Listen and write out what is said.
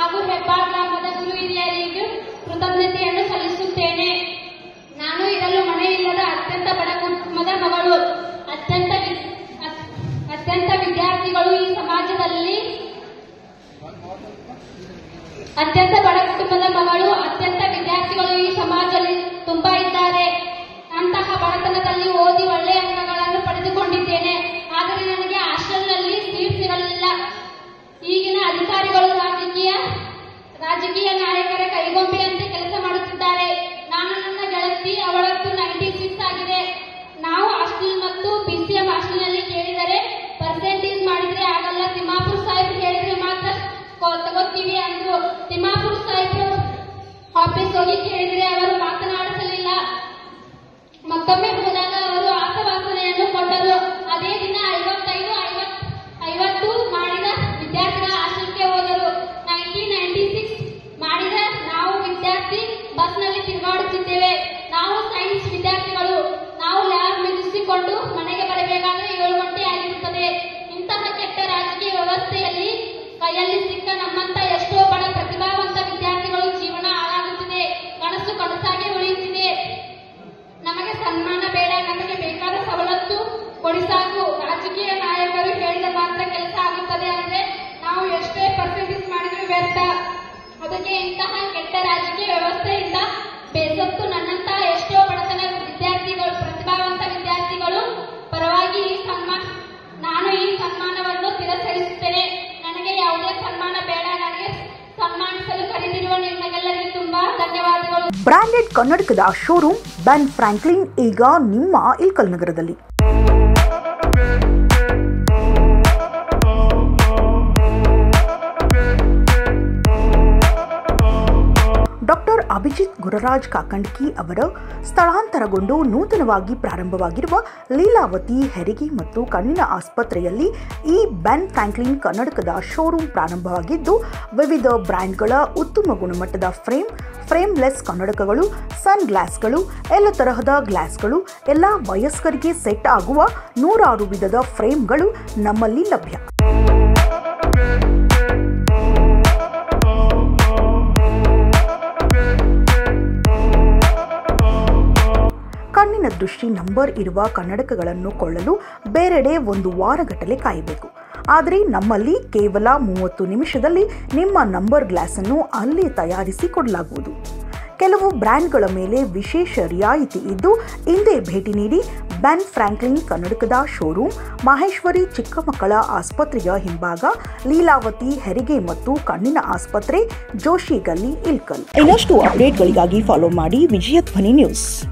ಹಾಗೂ ಹೆಬ್ಬಾಳ್ ಗ್ರಾಮದ ಗುರು ಹಿರಿಯರಿಗೂ ಕೃತಜ್ಞತೆಯನ್ನು ಸಲ್ಲಿಸುತ್ತೇನೆ. ನಾನು ಇರಲು ಮನೆಯಿಲ್ಲದ ಅತ್ಯಂತ ಬಡ ಕುಟುಂಬದ ಮಗಳು. ಅತ್ಯಂತ ವಿದ್ಯಾರ್ಥಿಗಳು ಈ ಸಮಾಜದಲ್ಲಿ ಅತ್ಯಂತ ಬಡ ಕುಟುಂಬದ ಮಗಳು. ಅತ್ಯಂತ ವಿದ್ಯಾರ್ಥಿಗಳು ಈ ಸಮಾಜದಲ್ಲಿ ತುಂಬಾ ಇದ್ದಾರೆ. ಅಂತಹ ಬಡತನದಲ್ಲಿ ಓದಿ ಒಳ್ಳೆಯ ಅಂಕಗಳನ್ನು ಪಡೆದುಕೊಂಡಿದ್ದೇನೆ. ಆದರೆ ನನಗೆ ಹಾಸ್ಟೆಲ್ನಲ್ಲಿ ಸೀಟ್ ಸಿಗಲಿಲ್ಲ. ಈಗಿನ ಅಧಿಕಾರಿಗಳು ರಾಜಕೀಯ ನಾಯಕರ ಕೈಗೊಂಬೆಯಂತೆ ಕೆಲಸ ಮಾಡುತ್ತಿದ್ದಾರೆ. ನಾನು ನನ್ನ ಗೆಳತಿ ಅವಳದ್ದು 96 ಆಗಿದೆ. ನಾವು ಹಾಸ್ಟೆಲ್ ಮತ್ತು PCM ಹಾಸ್ಟೆಲ್ನಲ್ಲಿ ಕೇಳಿದರೆ ಪರ್ಸೆಂಟೇಜ್ ಮಾಡಿದ್ರೆ ಆಗಲ್ಲ, ತಿಮ್ಮಾಪುರ ಸಾಹೇಬ್ ಹೇಳಿದ್ರೆ ಮಾತ್ರ ತಗೋತೀವಿ ಅಂದ್ರು. ತಿಮ್ಮಾಪುರ ಸಾಹೇಬ್ರು ಆಫೀಸ್ ಹೋಗಿ ಕೇಳಿದ್ರೆ ಅವರು ಮಾತನಾಡಿಸಲಿಲ್ಲ. ಮತ್ತೊಮ್ಮೆ ಹೋದಾಗ ಅವರು ಆಸವಾಸನೆಯನ್ನು ಕೊಟ್ಟರು. ಅದೇ ದಿನ 50 ಮಾಡಿದ ವಿದ್ಯಾರ್ಥಿಗಳ ಹಾಸ್ಟೆಲ್ಗೆ ಹೋದರು. 96 ಮಾಡಿದ ನಾವು ವಿದ್ಯಾರ್ಥಿ ಬಸ್ನಲ್ಲಿ ತಿರುಗಾಡುತ್ತಿದ್ದೇವೆ. ನಾವು ಸೈನ್ಸ್ ವಿದ್ಯಾರ್ಥಿಗಳು. ನಾವು ಲ್ಯಾಬ್ ಮುಗಿಸಿಕೊಂಡು ಮನೆಗೆ ಬರಬೇಕಾದ್ರೆ 7 ಗಂಟೆ ಆಗಿರುತ್ತದೆ. ಇಂತಹ ಕೆಟ್ಟ ರಾಜಕೀಯ ವ್ಯವಸ್ಥೆಯಲ್ಲಿ ಕೈಯಲ್ಲಿ ಸಿಕ್ಕ ನಮ್ಮಂತ ಎಷ್ಟೋ ಬಡ ಪ್ರತಿಭಾವಂತ ವಿದ್ಯಾರ್ಥಿಗಳು ಜೀವನ ಹಾಳಾಗುತ್ತಿದೆ. ಕನಸು ಕನಸಾಗಿ ಉಳಿಯುತ್ತಿದೆ. ನಮಗೆ ಸನ್ಮಾನ ಬೇಡ, ನಮಗೆ ಬೇಕಾದ ಸವಲತ್ತು ಕೊಡಿ ಸಾಕು. ರಾಜಕೀಯ ನಾಯಕರು ಹೇಳಿದ ಮಾತ್ರ ಕೆಲಸ ಆಗುತ್ತದೆ ಅಂದ್ರೆ ನಾವು ಎಷ್ಟೇ ಪರ್ಸೆಂಟೇಜ್ ಮಾಡಿದ್ರು ವ್ಯರ್ಥ. ಅದಕ್ಕೆ ಇಂತಹ ಕೆಟ್ಟ ರಾಜಕೀಯ ವ್ಯವಸ್ಥೆಯಿಂದ ಬೇಸತ್ತು ನನ್ನಂತಹ ಎಷ್ಟೋ ಬಡತನ ವಿದ್ಯಾರ್ಥಿಗಳು, ಪ್ರತಿಭಾವಂತ ವಿದ್ಯಾರ್ಥಿಗಳು ಪರವಾಗಿ ನಾನು ಈ ಸನ್ಮಾನವನ್ನು ತಿರಸ್ಕರಿಸುತ್ತೇನೆ. ನನಗೆ ಯಾವುದೇ ಸನ್ಮಾನ ಬೇಡ. ನನಗೆ ಸನ್ಮಾನಿಸಲು ಕರೆದಿರುವ ನಿಮಗೆಲ್ಲರಿಗೂ ತುಂಬಾ ಧನ್ಯವಾದಗಳು. ಬ್ರಾಂಡೆಡ್ ಕನ್ನಡಕದ ಶೋರೂಮ್ ಬೆನ್ ಫ್ರಾಂಕ್ಲಿನ್ ಈಗ ನಿಮ್ಮ ಇಲ್ಕಲ್ ನಗರದಲ್ಲಿ. ಡಾಕ್ಟರ್ ಅಭಿಜಿತ್ ಗುರರಾಜ್ ಕಾಕಂಡ್ಕಿ ಅವರ ಸ್ಥಳಾಂತರಗೊಂಡು ನೂತನವಾಗಿ ಪ್ರಾರಂಭವಾಗಿರುವ ಲೀಲಾವತಿ ಹೆರಿಗೆ ಮತ್ತು ಕಣ್ಣಿನ ಆಸ್ಪತ್ರೆಯಲ್ಲಿ ಈ ಬೆನ್ ಫ್ರಾಂಕ್ಲಿನ್ ಕನ್ನಡಕದ ಶೋರೂಮ್ ಪ್ರಾರಂಭವಾಗಿದ್ದು, ವಿವಿಧ ಬ್ರ್ಯಾಂಡ್ಗಳ ಉತ್ತಮ ಗುಣಮಟ್ಟದ ಫ್ರೇಮ್ಲೆಸ್ ಕನ್ನಡಕಗಳು, ಸನ್ ಗ್ಲಾಸ್ಗಳು, ಎಲ್ಲ ತರಹದ ಗ್ಲಾಸ್ಗಳು, ಎಲ್ಲ ವಯಸ್ಕರಿಗೆ ಸೆಟ್ ಆಗುವ 106 ವಿಧದ ಫ್ರೇಮ್ಗಳು ನಮ್ಮಲ್ಲಿ ಲಭ್ಯ. ಕಣ್ಣಿನ ದೃಷ್ಟಿ ನಂಬರ್ ಇರುವ ಕನ್ನಡಕಗಳನ್ನು ಕೊಳ್ಳಲು ಬೇರೆಡೆ 1 ವಾರಗಟ್ಟಲೆ ಕಾಯಬೇಕು. ಆದರೆ ನಮ್ಮಲ್ಲಿ ಕೇವಲ 30 ನಿಮಿಷದಲ್ಲಿ ನಿಮ್ಮ ನಂಬರ್ ಗ್ಲಾಸ್ ಅನ್ನು ಅಲ್ಲೇ ತಯಾರಿಸಿ ಕೊಡಲಾಗುವುದು. ಕೆಲವು ಬ್ರ್ಯಾಂಡ್ಗಳ ಮೇಲೆ ವಿಶೇಷ ರಿಯಾಯಿತಿ ಇದ್ದು, ಹಿಂದೆ ಭೇಟಿ ನೀಡಿ. ಬೆನ್ ಫ್ರಾಂಕ್ಲಿನ್ ಕನ್ನಡಕದ ಶೋರೂಮ್ ಮಹೇಶ್ವರಿ ಚಿಕ್ಕಮಕ್ಕಳ ಆಸ್ಪತ್ರೆಯ ಹಿಂಭಾಗ, ಲೀಲಾವತಿ ಹೆರಿಗೆ ಮತ್ತು ಕಣ್ಣಿನ ಆಸ್ಪತ್ರೆ, ಜೋಶಿ ಗಲ್ಲಿ, ಇಲ್ಕಲ್. ಇನ್ನಷ್ಟು ಅಪ್ಡೇಟ್ಗಳಿಗಾಗಿ ಫಾಲೋ ಮಾಡಿ ವಿಜಯಧ್ವನಿ ನ್ಯೂಸ್.